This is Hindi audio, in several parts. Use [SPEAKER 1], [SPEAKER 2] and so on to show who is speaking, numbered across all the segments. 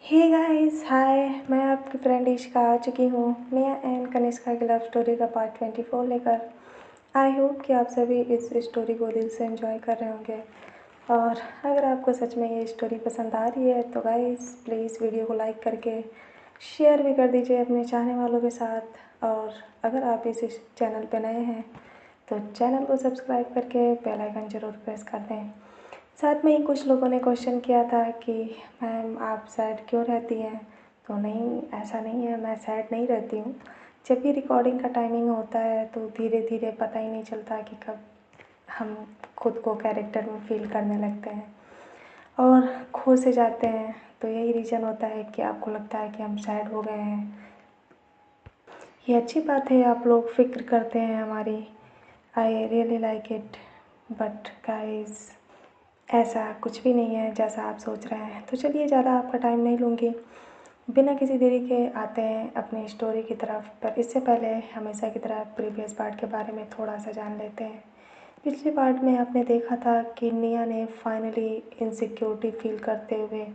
[SPEAKER 1] Hey guys hi. मैं आपकी फ्रेंड इशिका आ चुकी हूँ मिया एंड कनिष्का की लव स्टोरी का पार्ट 24 लेकर। आई होप कि आप सभी इस स्टोरी को दिल से एंजॉय कर रहे होंगे। और अगर आपको सच में ये स्टोरी पसंद आ रही है तो गाइस प्लीज़ वीडियो को लाइक करके शेयर भी कर दीजिए अपने चाहने वालों के साथ। और अगर आप इस चैनल पर नए हैं तो चैनल को सब्सक्राइब करके बेल आइकन ज़रूर प्रेस कर दें। साथ में ही कुछ लोगों ने क्वेश्चन किया था कि मैम आप सैड क्यों रहती हैं। तो नहीं, ऐसा नहीं है, मैं सैड नहीं रहती हूँ। जब भी रिकॉर्डिंग का टाइमिंग होता है तो धीरे धीरे पता ही नहीं चलता कि कब हम खुद को कैरेक्टर में फील करने लगते हैं और खो से जाते हैं। तो यही रीज़न होता है कि आपको लगता है कि हम सैड हो गए हैं। ये अच्छी बात है, आप लोग फ़िक्र करते हैं हमारी। I really like it. But guys ऐसा कुछ भी नहीं है जैसा आप सोच रहे हैं। तो चलिए ज़्यादा आपका टाइम नहीं लूँगी, बिना किसी देरी के आते हैं अपनी स्टोरी की तरफ। पर इससे पहले हमेशा की तरह प्रीवियस पार्ट के बारे में थोड़ा सा जान लेते हैं। पिछले पार्ट में आपने देखा था कि निया ने फाइनली इनसिक्योरिटी फील करते हुए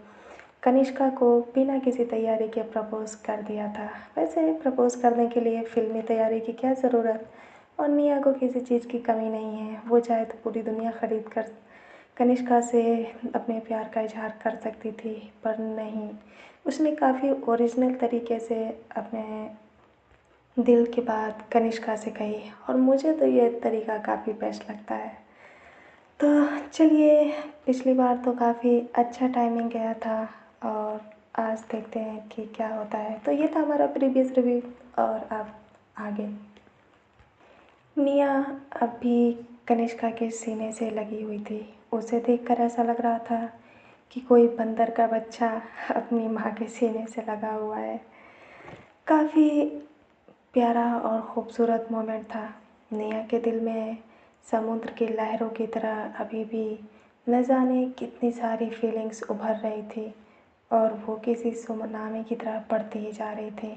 [SPEAKER 1] कनिष्का को बिना किसी तैयारी के प्रपोज़ कर दिया था। वैसे प्रपोज़ करने के लिए फ़िल्मी तैयारी की क्या ज़रूरत, और निया को किसी चीज़ की कमी नहीं है। वो चाहे तो पूरी दुनिया ख़रीद कर कनिष्का से अपने प्यार का इजहार कर सकती थी, पर नहीं, उसने काफ़ी ओरिजिनल तरीके से अपने दिल की बात कनिष्का से कही। और मुझे तो ये तरीका काफ़ी बेस्ट लगता है। तो चलिए, पिछली बार तो काफ़ी अच्छा टाइमिंग गया था और आज देखते हैं कि क्या होता है। तो ये था हमारा प्रीवियस रिव्यू। और अब आगे निया अभी कनिष्का के सीने से लगी हुई थी। उसे देखकर ऐसा लग रहा था कि कोई बंदर का बच्चा अपनी माँ के सीने से लगा हुआ है। काफ़ी प्यारा और ख़ूबसूरत मोमेंट था। निया के दिल में समुद्र की लहरों की तरह अभी भी न जाने कितनी सारी फीलिंग्स उभर रही थी और वो किसी सुनामी की तरह बढ़ती ही जा रही थी।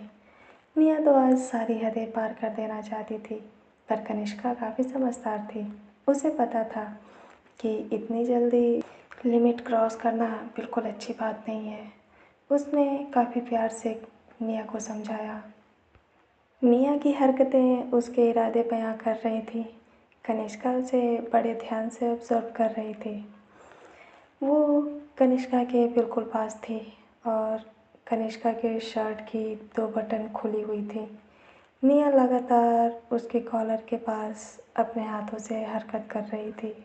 [SPEAKER 1] निया तो आज सारी हदें पार कर देना चाहती थी, पर कनिष्का काफ़ी समझदार थी। उसे पता था कि इतनी जल्दी लिमिट क्रॉस करना बिल्कुल अच्छी बात नहीं है। उसने काफ़ी प्यार से निया को समझाया। निया की हरकतें उसके इरादे बयां कर रही थी। कनिष्का उसे बड़े ध्यान से ऑब्जर्व कर रही थी। वो कनिष्का के बिल्कुल पास थी और कनिष्का के शर्ट की 2 बटन खुली हुई थी। निया लगातार उसके कॉलर के पास अपने हाथों से हरकत कर रही थी।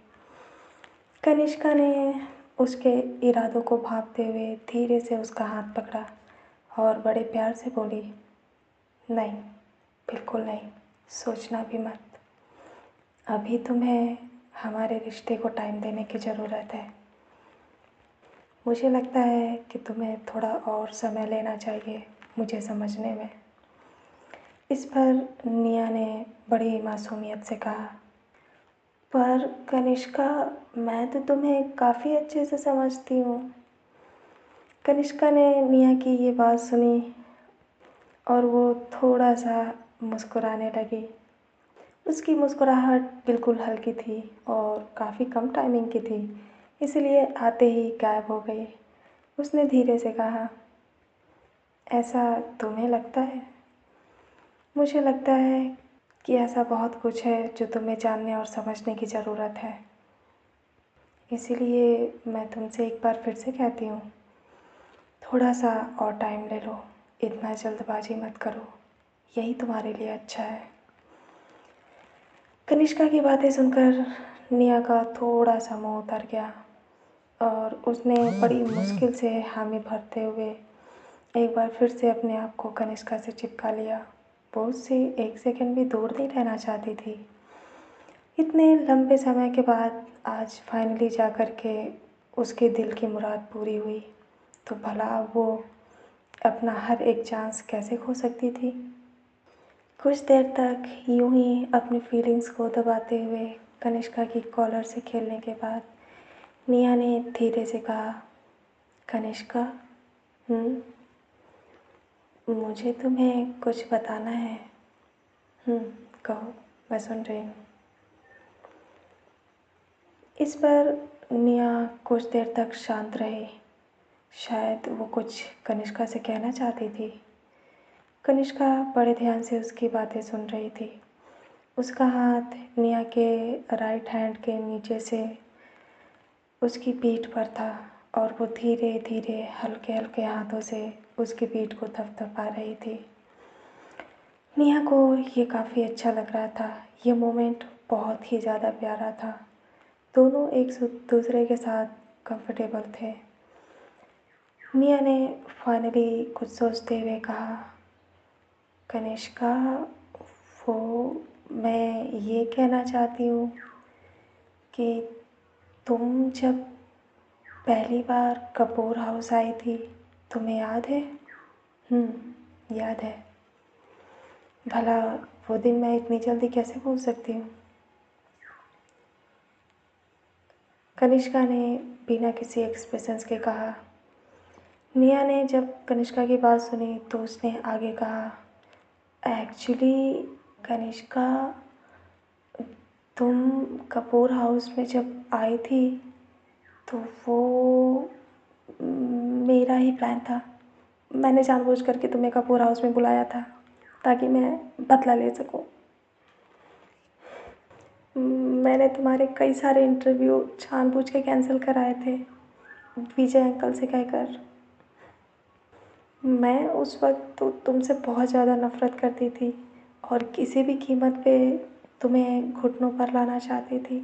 [SPEAKER 1] कनिष्का ने उसके इरादों को भांपते हुए धीरे से उसका हाथ पकड़ा और बड़े प्यार से बोली, नहीं, बिल्कुल नहीं, सोचना भी मत। अभी तुम्हें हमारे रिश्ते को टाइम देने की ज़रूरत है। मुझे लगता है कि तुम्हें थोड़ा और समय लेना चाहिए मुझे समझने में। इस पर निया ने बड़ी मासूमियत से कहा, पर कनिष्का, मैं तो तुम्हें काफ़ी अच्छे से समझती हूँ। कनिष्का ने निया की ये बात सुनी और वो थोड़ा सा मुस्कुराने लगी। उसकी मुस्कुराहट बिल्कुल हल्की थी और काफ़ी कम टाइमिंग की थी, इसलिए आते ही गायब हो गई। उसने धीरे से कहा, ऐसा तुम्हें लगता है? मुझे लगता है कि ऐसा बहुत कुछ है जो तुम्हें जानने और समझने की ज़रूरत है। इसीलिए मैं तुमसे एक बार फिर से कहती हूँ, थोड़ा सा और टाइम ले लो, इतना जल्दबाजी मत करो, यही तुम्हारे लिए अच्छा है। कनिष्का की बातें सुनकर निया का थोड़ा सा मुंह उतर गया और उसने बड़ी मुश्किल से हामी भरते हुए एक बार फिर से अपने आप को कनिष्का से चिपका लिया। वो उससे एक सेकंड भी दूर नहीं रहना चाहती थी। इतने लंबे समय के बाद आज फाइनली जा कर के उसके दिल की मुराद पूरी हुई, तो भला वो अपना हर एक चांस कैसे खो सकती थी। कुछ देर तक यूं ही अपनी फीलिंग्स को दबाते हुए कनिष्का की कॉलर से खेलने के बाद निया ने धीरे से कहा, कनिष्का, मुझे तुम्हें कुछ बताना है। कहो, मैं सुन रही हूँ। इस पर निया कुछ देर तक शांत रही शायद वो कुछ कनिष्का से कहना चाहती थी। कनिष्का बड़े ध्यान से उसकी बातें सुन रही थी। उसका हाथ निया के राइट हैंड के नीचे से उसकी पीठ पर था और वो धीरे धीरे हल्के हल्के हाथों से उसकी पीठ को थपथपा रही थी। निया को ये काफ़ी अच्छा लग रहा था। ये मोमेंट बहुत ही ज़्यादा प्यारा था। दोनों एक दूसरे के साथ कंफर्टेबल थे। निया ने फाइनली कुछ सोचते हुए कहा, कनिष्का, वो मैं ये कहना चाहती हूँ कि तुम जब पहली बार कपूर हाउस आई थी, तुम्हें याद है? याद है। भला वो दिन मैं इतनी जल्दी कैसे भूल सकती हूँ? कनिष्का ने बिना किसी एक्सप्रेशंस के कहा। निया ने जब कनिष्का की बात सुनी तो उसने आगे कहा, एक्चुअली कनिष्का, तुम कपूर हाउस में जब आई थी तो वो मेरा ही प्लान था। मैंने जानबूझ करके तुम्हें कपूर हाउस में बुलाया था ताकि मैं बदला ले सकूं। मैंने तुम्हारे कई सारे इंटरव्यू जानबूझ के कैंसिल कराए थे विजय अंकल से कहकर। मैं उस वक्त तो तुमसे बहुत ज़्यादा नफ़रत करती थी और किसी भी कीमत पे तुम्हें घुटनों पर लाना चाहती थी।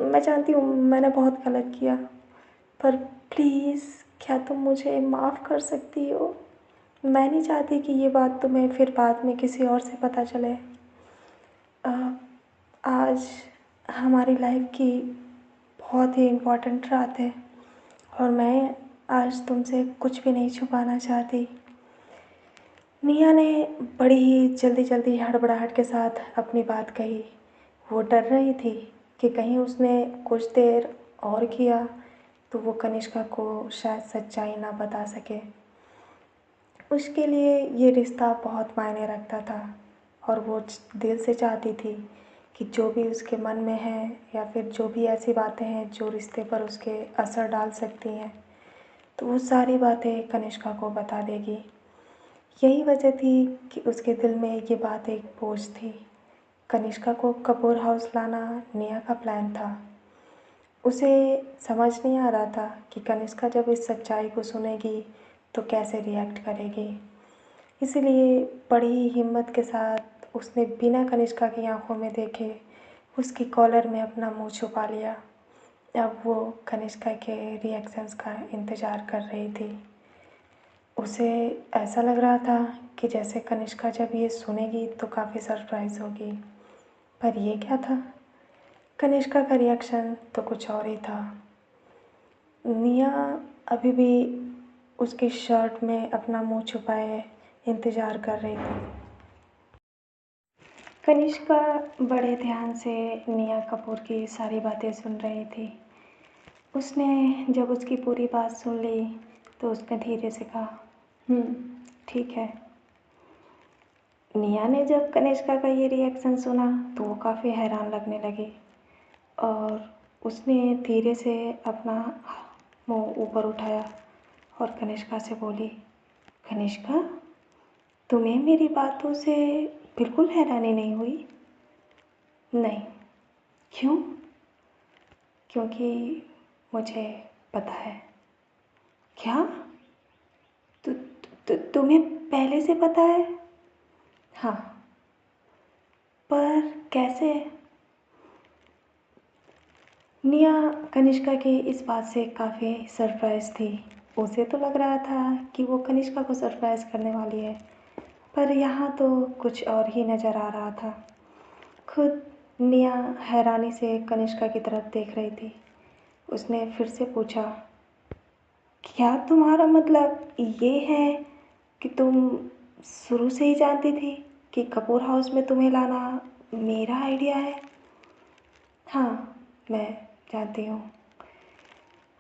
[SPEAKER 1] मैं जानती हूँ मैंने बहुत गलत किया, पर प्लीज़ क्या तुम मुझे माफ़ कर सकती हो? मैं नहीं चाहती कि ये बात तुम्हें फिर बाद में किसी और से पता चले। आज हमारी लाइफ की बहुत ही इम्पोर्टेंट रात है और मैं आज तुमसे कुछ भी नहीं छुपाना चाहती। निया ने बड़ी ही जल्दी जल्दी हड़बड़ाहट के साथ अपनी बात कही। वो डर रही थी कि कहीं उसने कुछ देर और किया तो वो कनिष्का को शायद सच्चाई ना बता सके। उसके लिए ये रिश्ता बहुत मायने रखता था और वो दिल से चाहती थी कि जो भी उसके मन में है या फिर जो भी ऐसी बातें हैं जो रिश्ते पर उसके असर डाल सकती हैं, तो वो सारी बातें कनिष्का को बता देगी। यही वजह थी कि उसके दिल में ये बात एक बोझ थी। कनिष्का को कपूर हाउस लाना निया का प्लान था। उसे समझ नहीं आ रहा था कि कनिष्का जब इस सच्चाई को सुनेगी तो कैसे रिएक्ट करेगी। इसीलिए बड़ी ही हिम्मत के साथ उसने बिना कनिष्का की आंखों में देखे उसकी कॉलर में अपना मुंह छुपा लिया। अब वो कनिष्का के रिएक्शंस का इंतज़ार कर रही थी। उसे ऐसा लग रहा था कि जैसे कनिष्का जब ये सुनेगी तो काफ़ी सरप्राइज़ होगी, पर ये क्या था? कनिष्का का रिएक्शन तो कुछ और ही था। निया अभी भी उसकी शर्ट में अपना मुंह छुपाए इंतज़ार कर रही थी। कनिष्का बड़े ध्यान से निया कपूर की सारी बातें सुन रही थी। उसने जब उसकी पूरी बात सुन ली तो उसने धीरे से कहा, ठीक है। निया ने जब कनिष्का का ये रिएक्शन सुना तो वो काफ़ी हैरान लगने लगी और उसने धीरे से अपना मुंह ऊपर उठाया और कनिष्का से बोली, कनिष्का, तुम्हें मेरी बातों से बिल्कुल हैरानी नहीं हुई? नहीं। क्यों? क्योंकि मुझे पता है। क्या? तुम्हें पहले से पता है? हाँ। पर कैसे? निया कनिष्का की इस बात से काफ़ी सरप्राइज़ थी। उसे तो लग रहा था कि वो कनिष्का को सरप्राइज़ करने वाली है, पर यहाँ तो कुछ और ही नज़र आ रहा था। खुद निया हैरानी से कनिष्का की तरफ देख रही थी। उसने फिर से पूछा, क्या तुम्हारा मतलब ये है कि तुम शुरू से ही जानती थी कि कपूर हाउस में तुम्हें लाना मेरा आइडिया है? हाँ, मैं जानती हूँ।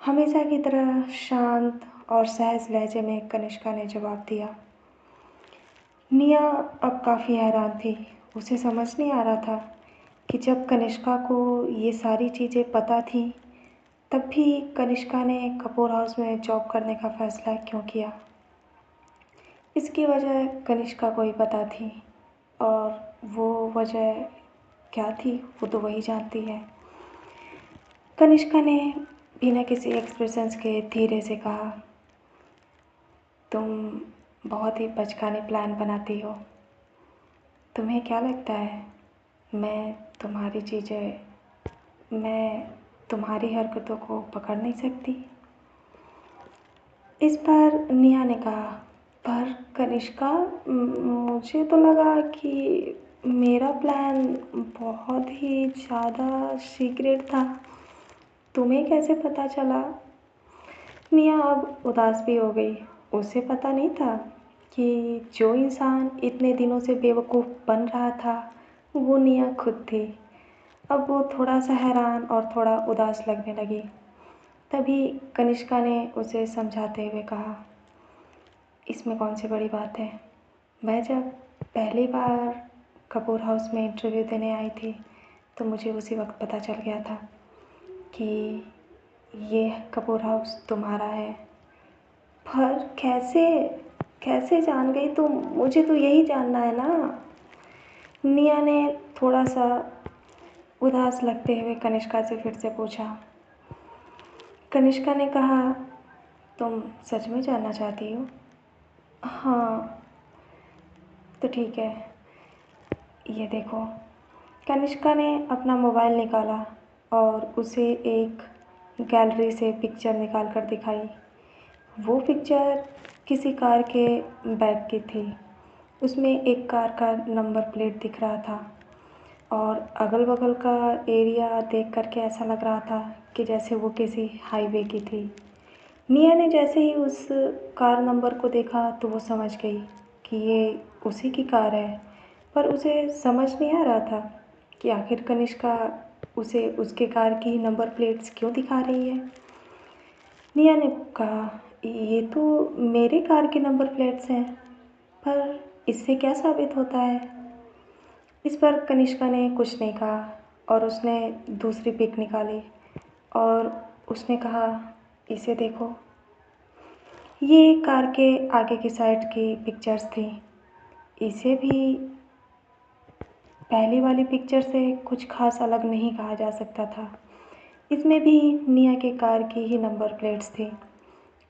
[SPEAKER 1] हमेशा की तरह शांत और सहज लहजे में कनिष्का ने जवाब दिया। निया अब काफ़ी हैरान थी। उसे समझ नहीं आ रहा था कि जब कनिष्का को ये सारी चीज़ें पता थी तब भी कनिष्का ने कपूर हाउस में जॉब करने का फ़ैसला क्यों किया? इसकी वजह कनिष्का को ही पता थी और वो वजह क्या थी वो तो वही जानती है। कनिष्का ने बिना किसी एक्सप्रेशंस के धीरे से कहा, तुम बहुत ही बचकाने प्लान बनाती हो। तुम्हें क्या लगता है मैं तुम्हारी हरकतों को पकड़ नहीं सकती? इस पर निया ने कहा, पर कनिष्का, मुझे तो लगा कि मेरा प्लान बहुत ही ज़्यादा सीक्रेट था। तुम्हें कैसे पता चला? निया अब उदास भी हो गई। उसे पता नहीं था कि जो इंसान इतने दिनों से बेवकूफ़ बन रहा था वो निया खुद थी। अब वो थोड़ा सा हैरान और थोड़ा उदास लगने लगी। तभी कनिष्का ने उसे समझाते हुए कहा, इसमें कौन सी बड़ी बात है। मैं जब पहली बार कपूर हाउस में इंटरव्यू देने आई थी तो मुझे उसी वक्त पता चल गया था कि ये कपूर हाउस तुम्हारा है। पर कैसे कैसे जान गई तुम? मुझे तो यही जानना है ना। निया ने थोड़ा सा उदास लगते हुए कनिष्का से फिर से पूछा। कनिष्का ने कहा, तुम सच में जानना चाहती हो? हाँ, तो ठीक है, ये देखो। कनिष्का ने अपना मोबाइल निकाला और उसे एक गैलरी से पिक्चर निकाल कर दिखाई। वो पिक्चर किसी कार के बैक की थी। उसमें एक कार का नंबर प्लेट दिख रहा था और अगल-बगल का एरिया देख कर के ऐसा लग रहा था कि जैसे वो किसी हाईवे की थी। निया ने जैसे ही उस कार नंबर को देखा तो वो समझ गई कि ये उसी की कार है, पर उसे समझ नहीं आ रहा था कि आखिर कनिष्का उसे उसके कार की नंबर प्लेट्स क्यों दिखा रही है। निया ने कहा, ये तो मेरे कार के नंबर प्लेट्स हैं, पर इससे क्या साबित होता है? इस पर कनिष्का ने कुछ नहीं कहा और उसने दूसरी पिक निकाली और उसने कहा, इसे देखो। ये कार के आगे की साइड की पिक्चर्स थी। इसे भी पहली वाली पिक्चर से कुछ खास अलग नहीं कहा जा सकता था। इसमें भी निया के कार की ही नंबर प्लेट्स थी।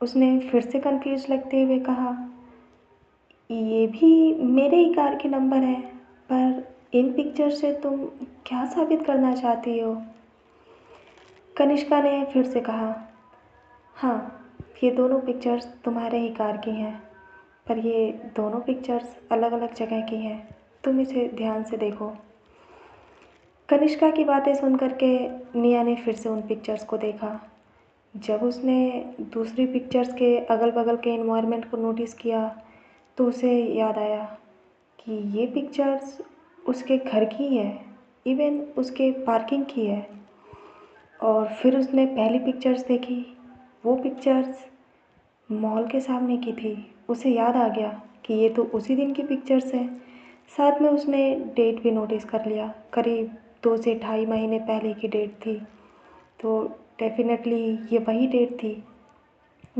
[SPEAKER 1] उसने फिर से कंफ्यूज लगते हुए कहा, ये भी मेरे ही कार के नंबर हैं, पर इन पिक्चर से तुम क्या साबित करना चाहती हो? कनिष्का ने फिर से कहा, हाँ, ये दोनों पिक्चर्स तुम्हारे ही कार की हैं, पर ये दोनों पिक्चर्स अलग अलग जगह की हैं। तुम इसे ध्यान से देखो। कनिष्का की बातें सुन कर के निया ने फिर से उन पिक्चर्स को देखा। जब उसने दूसरी पिक्चर्स के अगल-बगल के एनवायरनमेंट को नोटिस किया तो उसे याद आया कि ये पिक्चर्स उसके घर की है, इवन उसके पार्किंग की है। और फिर उसने पहली पिक्चर्स देखी, वो पिक्चर्स मॉल के सामने की थी। उसे याद आ गया कि ये तो उसी दिन की पिक्चर्स हैं। साथ में उसने डेट भी नोटिस कर लिया, करीब 2 से ढाई महीने पहले की डेट थी। तो डेफ़िनेटली ये वही डेट थी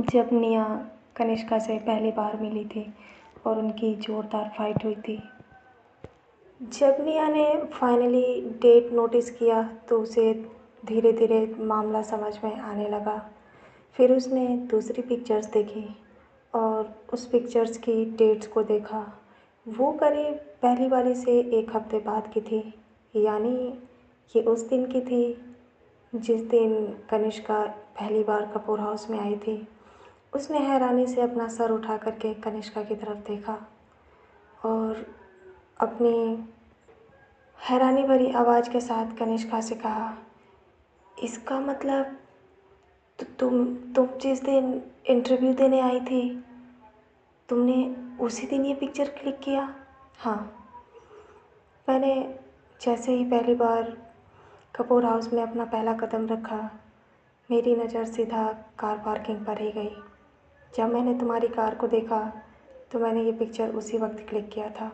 [SPEAKER 1] जब निया कनिष्का से पहली बार मिली थी और उनकी ज़ोरदार फाइट हुई थी। जब निया ने फाइनली डेट नोटिस किया तो उसे धीरे धीरे मामला समझ में आने लगा। फिर उसने दूसरी पिक्चर्स देखी और उस पिक्चर्स की डेट्स को देखा। वो करीब पहली वाली से 1 हफ्ते बाद की थी, यानी ये उस दिन की थी जिस दिन कनिष्का पहली बार कपूर हाउस में आई थी। उसने हैरानी से अपना सर उठा कर के कनिष्का की तरफ देखा और अपनी हैरानी भरी आवाज़ के साथ कनिष्का से कहा, इसका मतलब तो तुम जिस दिन इंटरव्यू देने आई थी तुमने उसी दिन ये पिक्चर क्लिक किया? हाँ, मैंने जैसे ही पहली बार कपूर हाउस में अपना पहला कदम रखा मेरी नज़र सीधा कार पार्किंग पर ही गई। जब मैंने तुम्हारी कार को देखा तो मैंने ये पिक्चर उसी वक्त क्लिक किया था।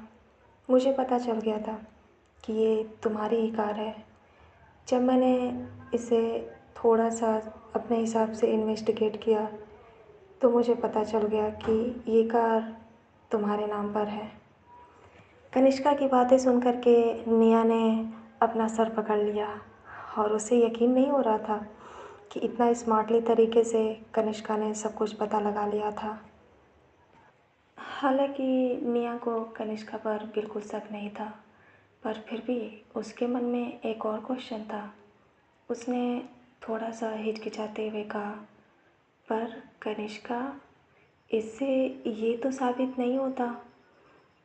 [SPEAKER 1] मुझे पता चल गया था कि ये तुम्हारी ही कार है। जब मैंने इसे थोड़ा सा अपने हिसाब से इन्वेस्टिगेट किया तो मुझे पता चल गया कि ये कार तुम्हारे नाम पर है। कनिष्का की बातें सुन कर के निया ने अपना सर पकड़ लिया और उसे यकीन नहीं हो रहा था कि इतना स्मार्टली तरीके से कनिष्का ने सब कुछ पता लगा लिया था। हालांकि निया को कनिष्का पर बिल्कुल शक नहीं था, पर फिर भी उसके मन में एक और क्वेश्चन था। उसने थोड़ा सा हिचकिचाते हुए कहा, पर कनिष्का, इससे ये तो साबित नहीं होता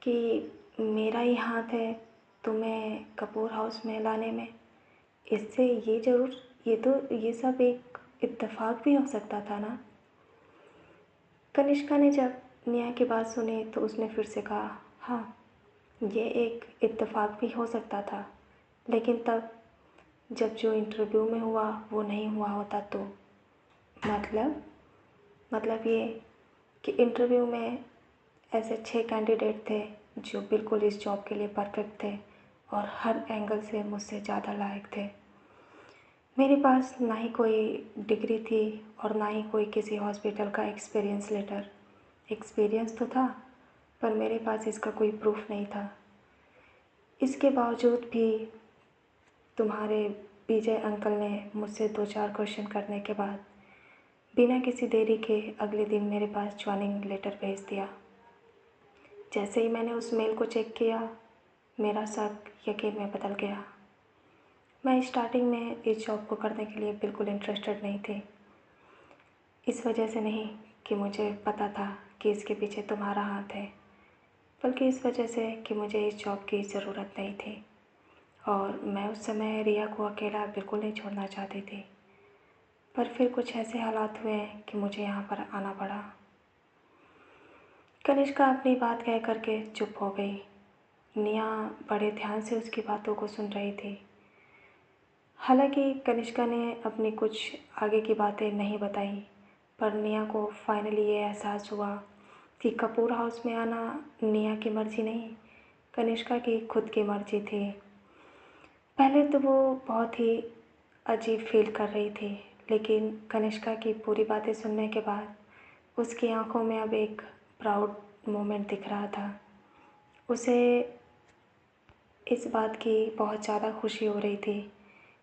[SPEAKER 1] कि मेरा ही हाथ है तुम्हें कपूर हाउस में लाने में। इससे ये सब एक इत्तेफाक भी हो सकता था ना। कनिष्का ने जब निया की बात सुनी तो उसने फिर से कहा, हाँ, ये एक इत्तेफाक भी हो सकता था, लेकिन तब जब जो इंटरव्यू में हुआ वो नहीं हुआ होता तो। मतलब ये कि इंटरव्यू में ऐसे 6 कैंडिडेट थे जो बिल्कुल इस जॉब के लिए परफेक्ट थे और हर एंगल से मुझसे ज़्यादा लायक थे। मेरे पास ना ही कोई डिग्री थी और ना ही कोई किसी हॉस्पिटल का एक्सपीरियंस लेटर। एक्सपीरियंस तो था, पर मेरे पास इसका कोई प्रूफ नहीं था। इसके बावजूद भी तुम्हारे विजय अंकल ने मुझसे 2-4 क्वेश्चन करने के बाद बिना किसी देरी के अगले दिन मेरे पास ज्वाइनिंग लेटर भेज दिया। जैसे ही मैंने उस मेल को चेक किया, मेरा शक यकीन में बदल गया। मैं स्टार्टिंग में इस जॉब को करने के लिए बिल्कुल इंटरेस्टेड नहीं थी। इस वजह से नहीं कि मुझे पता था कि इसके पीछे तुम्हारा हाथ है, बल्कि इस वजह से कि मुझे इस जॉब की ज़रूरत नहीं थी और मैं उस समय रिया को अकेला बिल्कुल नहीं छोड़ना चाहती थी। पर फिर कुछ ऐसे हालात हुए कि मुझे यहाँ पर आना पड़ा। कनिष्का अपनी बात कह करके चुप हो गई। निया बड़े ध्यान से उसकी बातों को सुन रही थी। हालांकि कनिष्का ने अपनी कुछ आगे की बातें नहीं बताई, पर निया को फाइनली ये एहसास हुआ कि कपूर हाउस में आना निया की मर्ज़ी नहीं, कनिष्का की खुद की मर्ज़ी थी। पहले तो वो बहुत ही अजीब फील कर रही थी, लेकिन कनिष्का की पूरी बातें सुनने के बाद उसकी आंखों में अब एक प्राउड मोमेंट दिख रहा था। उसे इस बात की बहुत ज़्यादा खुशी हो रही थी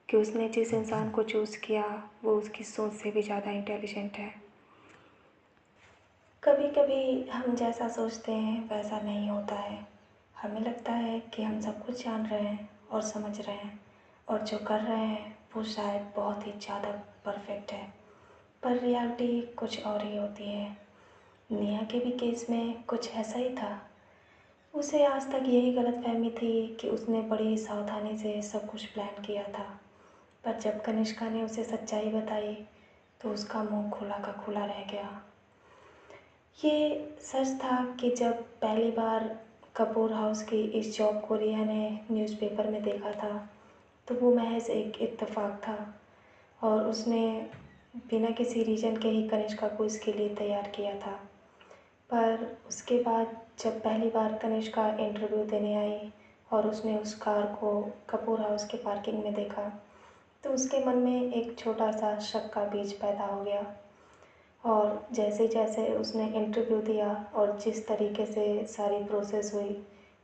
[SPEAKER 1] कि उसने जिस इंसान को चूज़ किया वो उसकी सोच से भी ज़्यादा इंटेलिजेंट है। कभी कभी हम जैसा सोचते हैं वैसा नहीं होता है। हमें लगता है कि हम सब कुछ जान रहे हैं और समझ रहे हैं और जो कर रहे हैं वो शायद बहुत ही ज़्यादा परफेक्ट है, पर रियलिटी कुछ और ही होती है। निया के भी केस में कुछ ऐसा ही था। उसे आज तक यही गलतफहमी थी कि उसने बड़ी सावधानी से सब कुछ प्लान किया था, पर जब कनिष्का ने उसे सच्चाई बताई तो उसका मुंह खुला का खुला रह गया। ये सच था कि जब पहली बार कपूर हाउस की इस जॉब को रिया ने न्यूज़पेपर में देखा था तो वो महज एक इत्तेफाक था और उसने बिना किसी रीज़न के ही कनिष्का को इसके लिए तैयार किया था। पर उसके बाद जब पहली बार कनिष्का इंटरव्यू देने आई और उसने उस कार को कपूर हाउस के पार्किंग में देखा तो उसके मन में एक छोटा सा शक का बीज पैदा हो गया। और जैसे जैसे उसने इंटरव्यू दिया और जिस तरीके से सारी प्रोसेस हुई,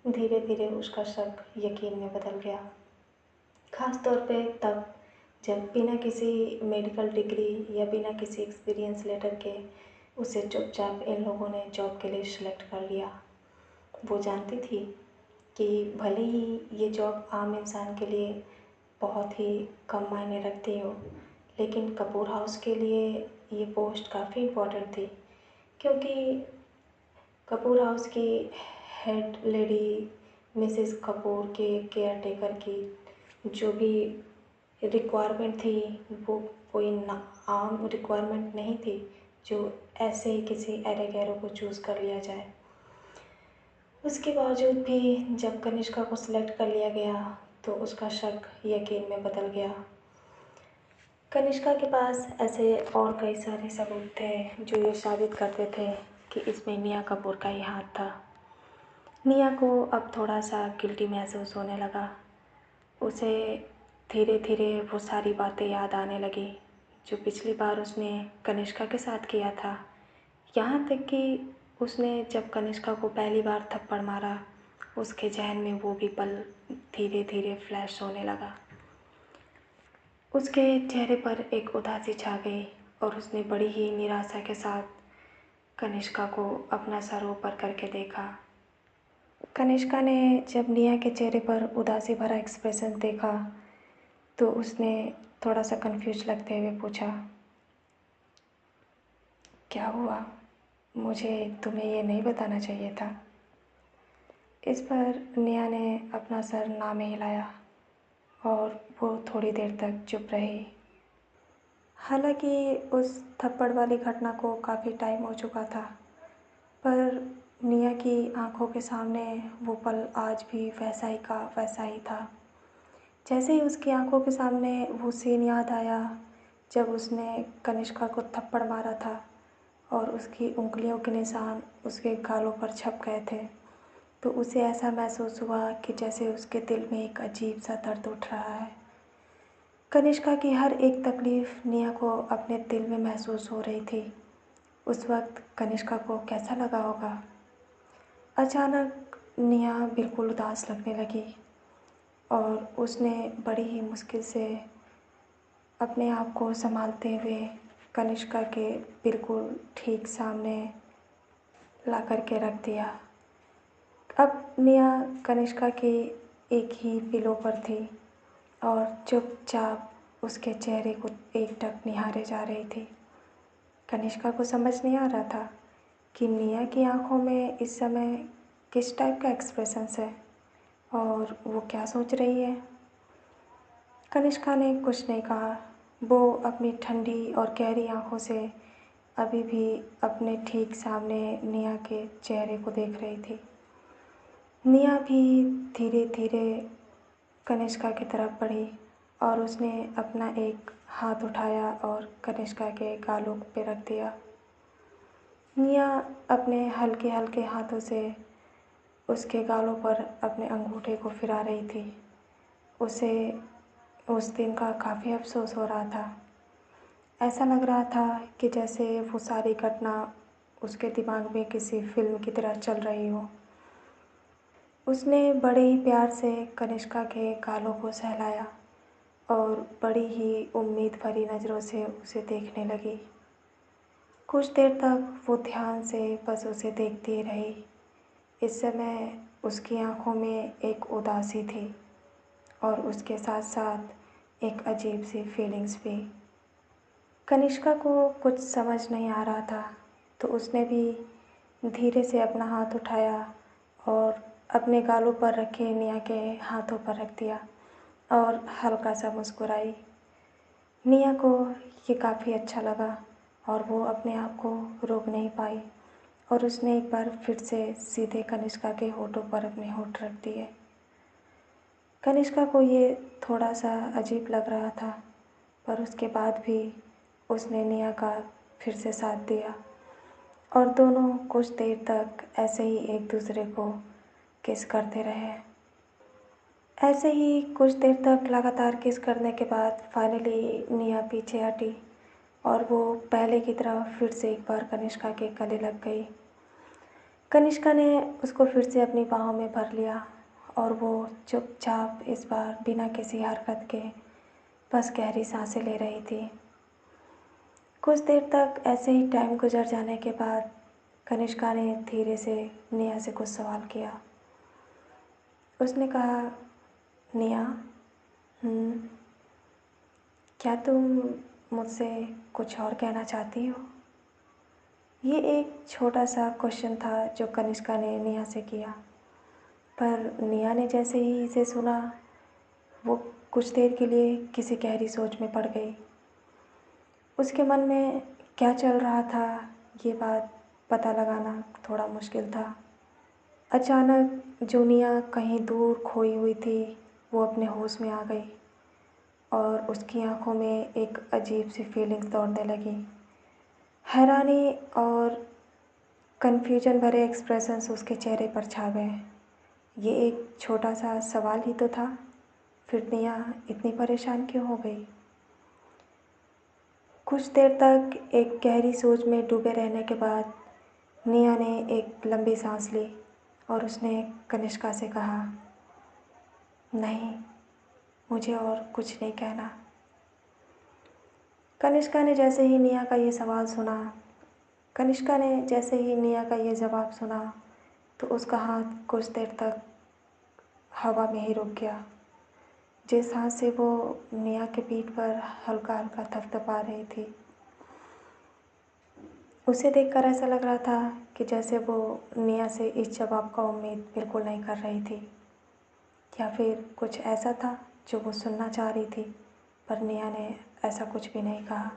[SPEAKER 1] धीरे धीरे उसका शक यकीन में बदल गया। ख़ास तौर पे तब जब बिना किसी मेडिकल डिग्री या बिना किसी एक्सपीरियंस लेटर के उसे चुपचाप इन लोगों ने जॉब के लिए सिलेक्ट कर लिया। वो जानती थी कि भले ही ये जॉब आम इंसान के लिए बहुत ही कम मायने रखती हो, लेकिन कपूर हाउस के लिए ये पोस्ट काफ़ी इम्पोर्टेंट थी, क्योंकि कपूर हाउस की हेड लेडी मिसेस कपूर के केयर टेकर की जो भी रिक्वायरमेंट थी वो कोई ना आम रिक्वायरमेंट नहीं थी जो ऐसे ही किसी एरे गैरों को चूज़ कर लिया जाए। उसके बावजूद भी जब कनिष्का को सिलेक्ट कर लिया गया तो उसका शक यकीन में बदल गया। कनिष्का के पास ऐसे और कई सारे सबूत थे जो ये साबित करते थे कि इसमें निया कपूर का ही हाथ था। निया को अब थोड़ा सा गिल्टी महसूस होने लगा। उसे धीरे धीरे वो सारी बातें याद आने लगी जो पिछली बार उसने कनिष्का के साथ किया था। यहाँ तक कि उसने जब कनिष्का को पहली बार थप्पड़ मारा, उसके ज़हन में वो भी पल धीरे धीरे फ्लैश होने लगा। उसके चेहरे पर एक उदासी छा गई और उसने बड़ी ही निराशा के साथ कनिष्का को अपना सर ऊपर करके देखा। कनिष्का ने जब निया के चेहरे पर उदासी भरा एक्सप्रेशन देखा तो उसने थोड़ा सा कंफ्यूज लगते हुए पूछा, क्या हुआ? मुझे तुम्हें ये नहीं बताना चाहिए था। इस पर निया ने अपना सर ना में हिलाया और वो थोड़ी देर तक चुप रही। हालांकि उस थप्पड़ वाली घटना को काफ़ी टाइम हो चुका था, पर निया की आंखों के सामने वो पल आज भी वैसा ही का वैसा ही था। जैसे ही उसकी आंखों के सामने वो सीन याद आया जब उसने कनिष्का को थप्पड़ मारा था और उसकी उंगलियों के निशान उसके गालों पर छप गए थे, तो उसे ऐसा महसूस हुआ कि जैसे उसके दिल में एक अजीब सा दर्द उठ रहा है। कनिष्का की हर एक तकलीफ़ निया को अपने दिल में महसूस हो रही थी। उस वक्त कनिष्का को कैसा लगा होगा? अचानक निया बिल्कुल उदास लगने लगी और उसने बड़ी ही मुश्किल से अपने आप को संभालते हुए कनिष्का के बिल्कुल ठीक सामने ला कर के रख दिया। अब निया कनिष्का के एक ही पिलो पर थी और चुपचाप उसके चेहरे को एकटक निहारे जा रही थी। कनिष्का को समझ नहीं आ रहा था कि निया की आंखों में इस समय किस टाइप का एक्सप्रेशंस है और वो क्या सोच रही है। कनिष्का ने कुछ नहीं कहा। वो अपनी ठंडी और गहरी आंखों से अभी भी अपने ठीक सामने निया के चेहरे को देख रही थी। निया भी धीरे धीरे कनिष्का की तरफ बढ़ी और उसने अपना एक हाथ उठाया और कनिष्का के गालों पे रख दिया। निया अपने हल्के हल्के हाथों से उसके गालों पर अपने अंगूठे को फिरा रही थी। उसे उस दिन का काफ़ी अफसोस हो रहा था। ऐसा लग रहा था कि जैसे वो सारी घटना उसके दिमाग में किसी फिल्म की तरह चल रही हो। उसने बड़े ही प्यार से कनिष्का के गालों को सहलाया और बड़ी ही उम्मीद भरी नज़रों से उसे देखने लगी। कुछ देर तक वो ध्यान से बस उसे देखती रही। इस समय उसकी आंखों में एक उदासी थी और उसके साथ साथ एक अजीब सी फीलिंग्स भी। कनिष्का को कुछ समझ नहीं आ रहा था, तो उसने भी धीरे से अपना हाथ उठाया और अपने गालों पर रखे निया के हाथों पर रख दिया और हल्का सा मुस्कुराई। निया को ये काफ़ी अच्छा लगा और वो अपने आप को रोक नहीं पाई और उसने एक बार फिर से सीधे कनिष्का के होठों पर अपने होठ रख दिए। कनिष्का को ये थोड़ा सा अजीब लग रहा था, पर उसके बाद भी उसने निया का फिर से साथ दिया और दोनों कुछ देर तक ऐसे ही एक दूसरे को किस करते रहे। ऐसे ही कुछ देर तक लगातार किस करने के बाद फाइनली निया पीछे हटी और वो पहले की तरह फिर से एक बार कनिष्का के गले लग गई। कनिष्का ने उसको फिर से अपनी बाहों में भर लिया और वो चुपचाप इस बार बिना किसी हरकत के बस गहरी सांसें ले रही थी। कुछ देर तक ऐसे ही टाइम गुजर जाने के बाद कनिष्का ने धीरे से निया से कुछ सवाल किया। उसने कहा, निया, क्या तुम मुझसे कुछ और कहना चाहती हो? ये एक छोटा सा क्वेश्चन था जो कनिष्का ने निया से किया, पर निया ने जैसे ही इसे सुना वो कुछ देर के लिए किसी गहरी सोच में पड़ गई। उसके मन में क्या चल रहा था ये बात पता लगाना थोड़ा मुश्किल था। अचानक जो निया कहीं दूर खोई हुई थी वो अपने होश में आ गई और उसकी आंखों में एक अजीब सी फीलिंग्स दौड़ने लगी। हैरानी और कन्फ्यूजन भरे एक्सप्रेशंस उसके चेहरे पर छा गए। ये एक छोटा सा सवाल ही तो था, फिर निया इतनी परेशान क्यों हो गई? कुछ देर तक एक गहरी सोच में डूबे रहने के बाद निया ने एक लंबी सांस ली और उसने कनिष्का से कहा, नहीं, मुझे और कुछ नहीं कहना। कनिष्का ने जैसे ही निया का ये सवाल सुना कनिष्का ने जैसे ही निया का ये जवाब सुना तो उसका हाथ कुछ देर तक हवा में ही रुक गया। जिस हाथ से वो निया के पीठ पर हल्का हल्का थपथपा रही थी, उसे देखकर ऐसा लग रहा था कि जैसे वो निया से इस जवाब का उम्मीद बिल्कुल नहीं कर रही थी, या फिर कुछ ऐसा था जो वो सुनना चाह रही थी, पर निया ने ऐसा कुछ भी नहीं कहा।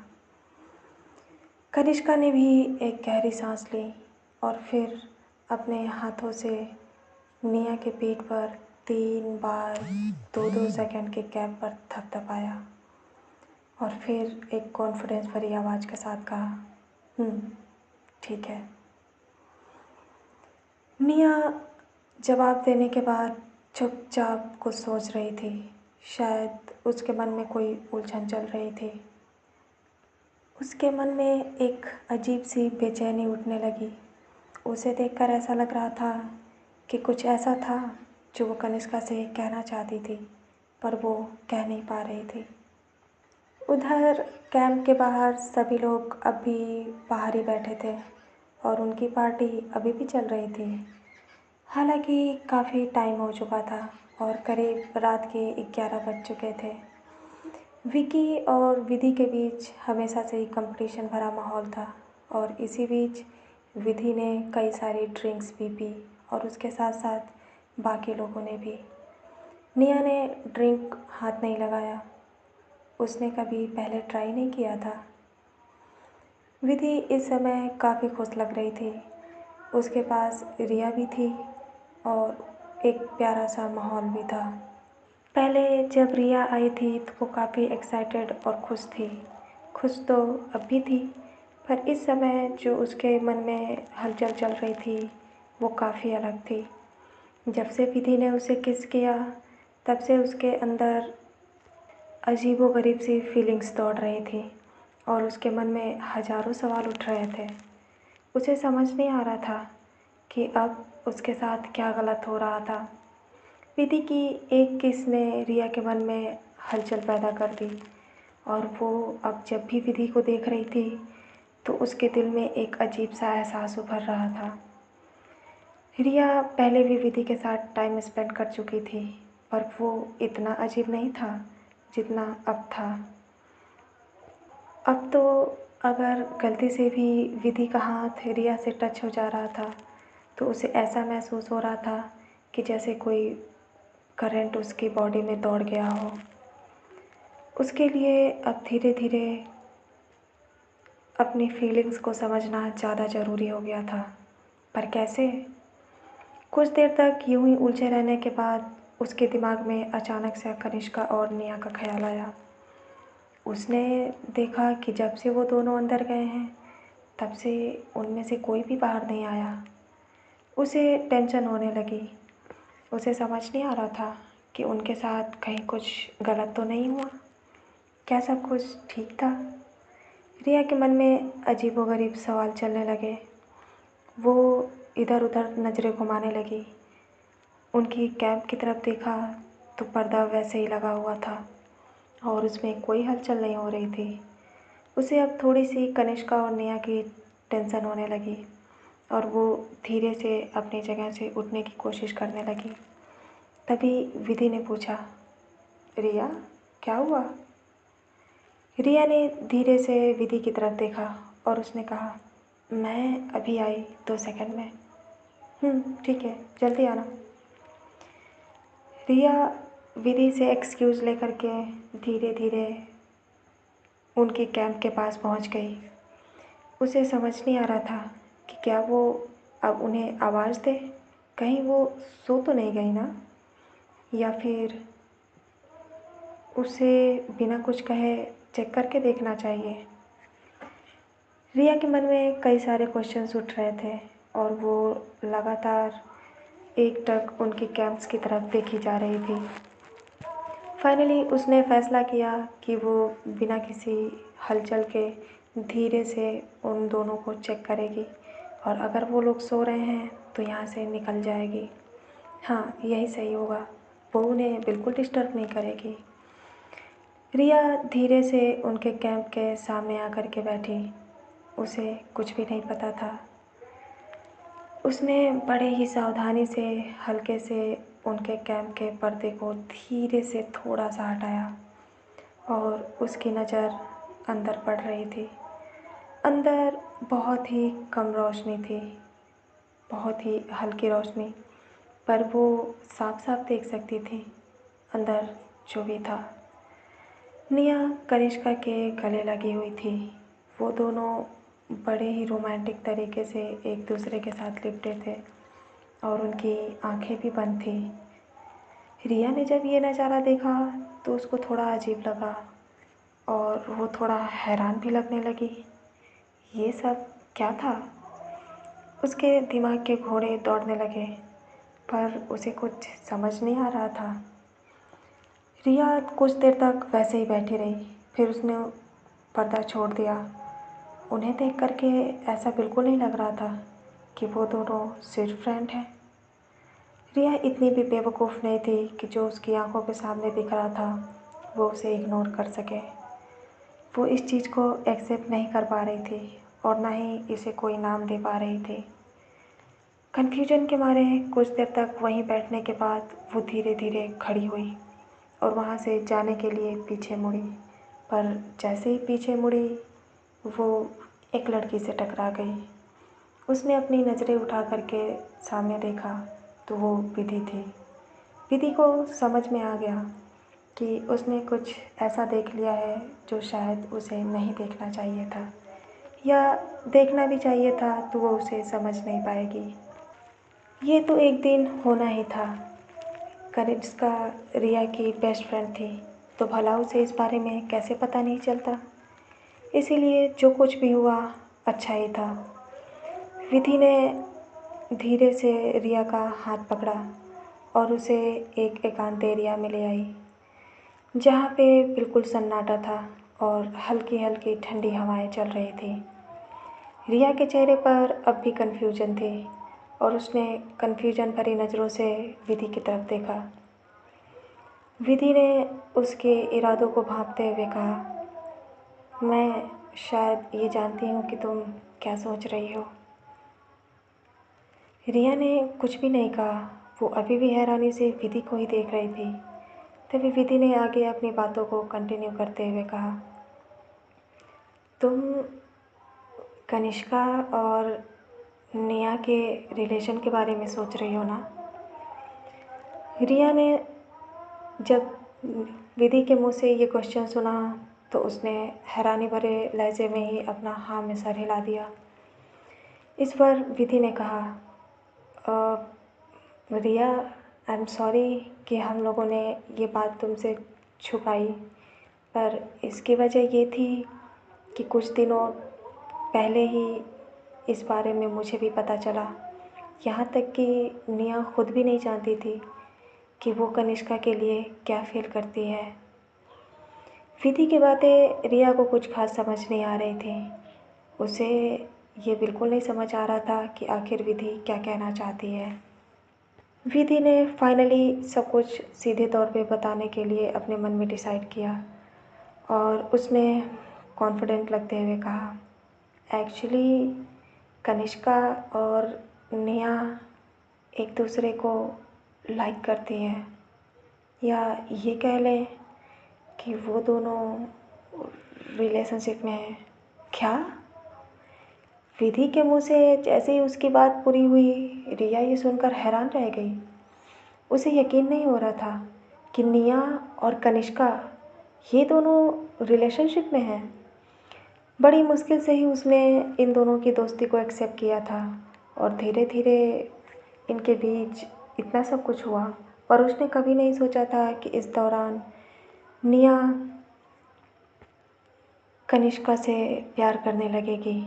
[SPEAKER 1] कनिष्का ने भी एक गहरी सांस ली और फिर अपने हाथों से निया के पीठ पर 3 बार 2-2 सेकंड के गैप पर थपथपाया और फिर एक कॉन्फिडेंस भरी आवाज़ के साथ कहा, ठीक है। निया जवाब देने के बाद चुपचाप कुछ सोच रही थी। शायद उसके मन में कोई उलझन चल रही थी। उसके मन में एक अजीब सी बेचैनी उठने लगी। उसे देखकर ऐसा लग रहा था कि कुछ ऐसा था जो वो कनिष्का से कहना चाहती थी, पर वो कह नहीं पा रही थी। उधर कैंप के बाहर सभी लोग अभी बाहर ही बैठे थे और उनकी पार्टी अभी भी चल रही थी। हालांकि काफ़ी टाइम हो चुका था और करीब रात के 11 बज चुके थे। विकी और विधि के बीच हमेशा से ही कंपटीशन भरा माहौल था और इसी बीच विधि ने कई सारी ड्रिंक्स भी पी और उसके साथ साथ बाकी लोगों ने भी। निया ने ड्रिंक हाथ नहीं लगाया, उसने कभी पहले ट्राई नहीं किया था। विधि इस समय काफ़ी खुश लग रही थी। उसके पास रिया भी थी और एक प्यारा सा माहौल भी था। पहले जब रिया आई थी तो वो काफ़ी एक्साइटेड और खुश थी। खुश तो अब भी थी, पर इस समय जो उसके मन में हलचल चल रही थी वो काफ़ी अलग थी। जब से विधि ने उसे किस किया तब से उसके अंदर अजीबोगरीब सी फीलिंग्स दौड़ रही थी और उसके मन में हज़ारों सवाल उठ रहे थे। उसे समझ नहीं आ रहा था कि अब उसके साथ क्या गलत हो रहा था। विधि की एक किस ने रिया के मन में हलचल पैदा कर दी और वो अब जब भी विधि को देख रही थी तो उसके दिल में एक अजीब सा एहसास उभर रहा था। रिया पहले भी विधि के साथ टाइम स्पेंड कर चुकी थी, पर वो इतना अजीब नहीं था जितना अब था। अब तो अगर गलती से भी विधि का हाथ रिया से टच हो जा रहा था तो उसे ऐसा महसूस हो रहा था कि जैसे कोई करंट उसकी बॉडी में दौड़ गया हो। उसके लिए अब धीरे धीरे अपनी फीलिंग्स को समझना ज़्यादा ज़रूरी हो गया था, पर कैसे? कुछ देर तक यूं ही उलझे रहने के बाद उसके दिमाग में अचानक से कनिष्का और निया का ख्याल आया। उसने देखा कि जब से वो दोनों अंदर गए हैं तब से उनमें से कोई भी बाहर नहीं आया। उसे टेंशन होने लगी। उसे समझ नहीं आ रहा था कि उनके साथ कहीं कुछ गलत तो नहीं हुआ, क्या सब कुछ ठीक था। रिया के मन में अजीबोगरीब सवाल चलने लगे। वो इधर उधर नज़रें घुमाने लगी। उनकी कैंप की तरफ देखा तो पर्दा वैसे ही लगा हुआ था और उसमें कोई हलचल नहीं हो रही थी। उसे अब थोड़ी सी कनिष्का और नेहा की टेंशन होने लगी और वो धीरे से अपनी जगह से उठने की कोशिश करने लगी। तभी विधि ने पूछा, रिया, क्या हुआ? रिया ने धीरे से विधि की तरफ देखा और उसने कहा, मैं अभी आई 2 सेकंड में। ठीक है, जल्दी आना। रिया विधि से एक्सक्यूज़ लेकर के धीरे धीरे उनके कैंप के पास पहुंच गई। उसे समझ नहीं आ रहा था कि क्या वो अब उन्हें आवाज़ दे, कहीं वो सो तो नहीं गई ना, या फिर उसे बिना कुछ कहे चेक करके देखना चाहिए। रिया के मन में कई सारे क्वेश्चंस उठ रहे थे और वो लगातार एकटक उनके कैंप्स की तरफ देखी जा रही थी। फाइनली उसने फ़ैसला किया कि वो बिना किसी हलचल के धीरे से उन दोनों को चेक करेगी और अगर वो लोग सो रहे हैं तो यहाँ से निकल जाएगी। हाँ, यही सही होगा। वो उन्हें बिल्कुल डिस्टर्ब नहीं करेगी। रिया धीरे से उनके कैंप के सामने आकर के बैठी। उसे कुछ भी नहीं पता था। उसने बड़े ही सावधानी से हल्के से उनके कैंप के पर्दे को धीरे से थोड़ा सा हटाया और उसकी नज़र अंदर पड़ रही थी। अंदर बहुत ही कम रोशनी थी, बहुत ही हल्की रोशनी, पर वो साफ साफ देख सकती थी अंदर जो भी था। निया कनिष्का के गले लगी हुई थी। वो दोनों बड़े ही रोमांटिक तरीके से एक दूसरे के साथ लिपटे थे और उनकी आंखें भी बंद थी। रिया ने जब ये नज़ारा देखा तो उसको थोड़ा अजीब लगा और वो थोड़ा हैरान भी लगने लगी। ये सब क्या था? उसके दिमाग के घोड़े दौड़ने लगे, पर उसे कुछ समझ नहीं आ रहा था। रिया कुछ देर तक वैसे ही बैठी रही, फिर उसने पर्दा छोड़ दिया। उन्हें देख करके ऐसा बिल्कुल नहीं लग रहा था कि वो दोनों सिर्फ फ्रेंड हैं। रिया इतनी भी बेवकूफ़ नहीं थी कि जो उसकी आंखों के सामने दिख रहा था वो उसे इग्नोर कर सके। वो इस चीज़ को एक्सेप्ट नहीं कर पा रही थी और ना ही इसे कोई नाम दे पा रही थी। कन्फ्यूजन के मारे कुछ देर तक वहीं बैठने के बाद वो धीरे धीरे खड़ी हुई और वहाँ से जाने के लिए पीछे मुड़ी, पर जैसे ही पीछे मुड़ी वो एक लड़की से टकरा गई। उसने अपनी नज़रें उठा करके सामने देखा तो वो विधि थी। विधि को समझ में आ गया कि उसने कुछ ऐसा देख लिया है जो शायद उसे नहीं देखना चाहिए था, या देखना भी चाहिए था तो वो उसे समझ नहीं पाएगी। ये तो एक दिन होना ही था। कनिष्का रिया की बेस्ट फ्रेंड थी, तो भला उसे इस बारे में कैसे पता नहीं चलता। इसीलिए जो कुछ भी हुआ अच्छा ही था। विधि ने धीरे से रिया का हाथ पकड़ा और उसे एक एकांत एरिया में ले आई, जहाँ पे बिल्कुल सन्नाटा था और हल्की हल्की ठंडी हवाएं चल रही थी। रिया के चेहरे पर अब भी कन्फ्यूजन थी और उसने कन्फ्यूजन भरी नज़रों से विधि की तरफ देखा। विधि ने उसके इरादों को भांपते हुए कहा, मैं शायद ये जानती हूँ कि तुम क्या सोच रही हो। रिया ने कुछ भी नहीं कहा। वो अभी भी हैरानी से विधि को ही देख रही थी। तभी विधि ने आगे अपनी बातों को कंटिन्यू करते हुए कहा, तुम कनिष्का और निया के रिलेशन के बारे में सोच रही हो ना? रिया ने जब विधि के मुंह से ये क्वेश्चन सुना तो उसने हैरानी भरे लहजे में ही अपना हाँ में सर हिला दिया। इस पर विधि ने कहा, रिया, आई एम सॉरी कि हम लोगों ने ये बात तुमसे छुपाई, पर इसकी वजह ये थी कि कुछ दिनों पहले ही इस बारे में मुझे भी पता चला। यहाँ तक कि निया खुद भी नहीं जानती थी कि वो कनिष्का के लिए क्या फील करती है। विधि की बातें रिया को कुछ खास समझ नहीं आ रही थी। उसे ये बिल्कुल नहीं समझ आ रहा था कि आखिर विधि क्या कहना चाहती है। विधि ने फाइनली सब कुछ सीधे तौर पे बताने के लिए अपने मन में डिसाइड किया और उसने कॉन्फिडेंट लगते हुए कहा, एक्चुअली कनिष्का और नेहा एक दूसरे को लाइक करती हैं, या ये कह लें कि वो दोनों रिलेशनशिप में हैं। क्या? विधि के मुंह से जैसे ही उसकी बात पूरी हुई, रिया ये सुनकर हैरान रह गई। उसे यकीन नहीं हो रहा था कि निया और कनिष्का ये दोनों रिलेशनशिप में हैं। बड़ी मुश्किल से ही उसने इन दोनों की दोस्ती को एक्सेप्ट किया था और धीरे धीरे इनके बीच इतना सब कुछ हुआ, पर उसने कभी नहीं सोचा था कि इस दौरान निया कनिष्का से प्यार करने लगेगी।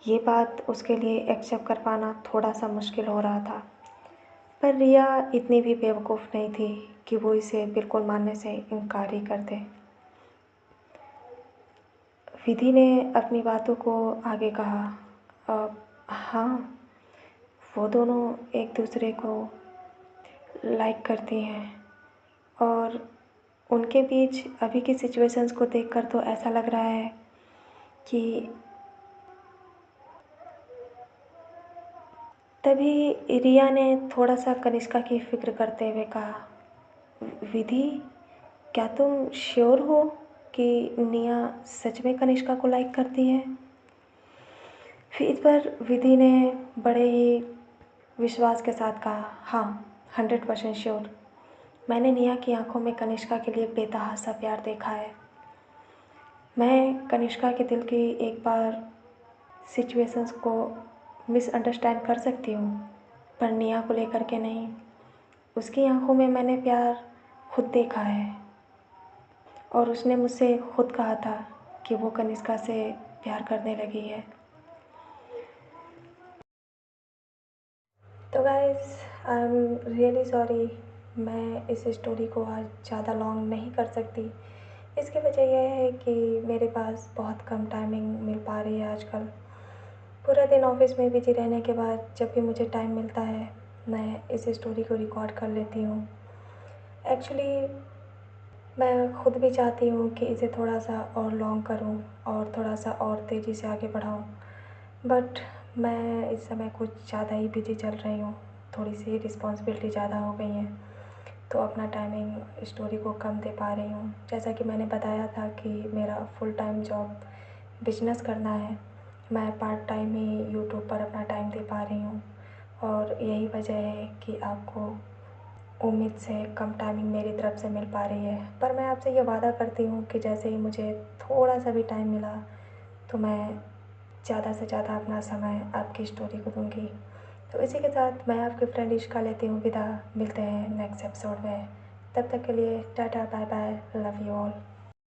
[SPEAKER 1] ये बात उसके लिए एक्सेप्ट कर पाना थोड़ा सा मुश्किल हो रहा था। पर रिया इतनी भी बेवकूफ़ नहीं थी कि वो इसे बिल्कुल मानने से इनकार ही कर दे। विधि ने अपनी बातों को आगे कहा, हाँ, वो दोनों एक दूसरे को लाइक करती हैं और उनके बीच अभी की सिचुएशंस को देखकर तो ऐसा लग रहा है कि तभी रिया ने थोड़ा सा कनिष्का की फ़िक्र करते हुए कहा, विधि, क्या तुम श्योर हो कि निया सच में कनिष्का को लाइक करती है? फिर इस पर विधि ने बड़े ही विश्वास के साथ कहा, हाँ, 100% श्योर। मैंने निया की आंखों में कनिष्का के लिए बेतहाशा प्यार देखा है। मैं कनिष्का के दिल की एक बार सिचुएशंस को मिसअंडरस्टैंड कर सकती हूँ, पर निया को लेकर के नहीं। उसकी आंखों में मैंने प्यार खुद देखा है और उसने मुझसे खुद कहा था कि वो कनिष्का से प्यार करने लगी है। तो guys, I am really sorry, मैं इस स्टोरी को आज ज़्यादा लॉन्ग नहीं कर सकती। इसकी वजह यह है कि मेरे पास बहुत कम टाइमिंग मिल पा रही है आजकल। पूरा दिन ऑफिस में बिजी रहने के बाद जब भी मुझे टाइम मिलता है, मैं इस स्टोरी को रिकॉर्ड कर लेती हूँ। एक्चुअली मैं खुद भी चाहती हूँ कि इसे थोड़ा सा और लॉन्ग करूँ और थोड़ा सा और तेज़ी से आगे बढ़ाऊँ, बट मैं इस समय कुछ ज़्यादा ही बिजी चल रही हूँ। थोड़ी सी रिस्पॉन्सिबिलिटी ज़्यादा हो गई है, तो अपना टाइमिंग स्टोरी को कम दे पा रही हूँ। जैसा कि मैंने बताया था कि मेरा फुल टाइम जॉब बिजनेस करना है, मैं पार्ट टाइम ही यूट्यूब पर अपना टाइम दे पा रही हूँ और यही वजह है कि आपको उम्मीद से कम टाइमिंग मेरी तरफ से मिल पा रही है। पर मैं आपसे ये वादा करती हूँ कि जैसे ही मुझे थोड़ा सा भी टाइम मिला तो मैं ज़्यादा से ज़्यादा अपना समय आपकी स्टोरी को दूँगी। तो इसी के साथ मैं आपकी फ्रेंड इश्का लेती हूँ विदा। मिलते हैं नेक्स्ट एपिसोड में। तब तक के लिए tata, bye bye, love you all.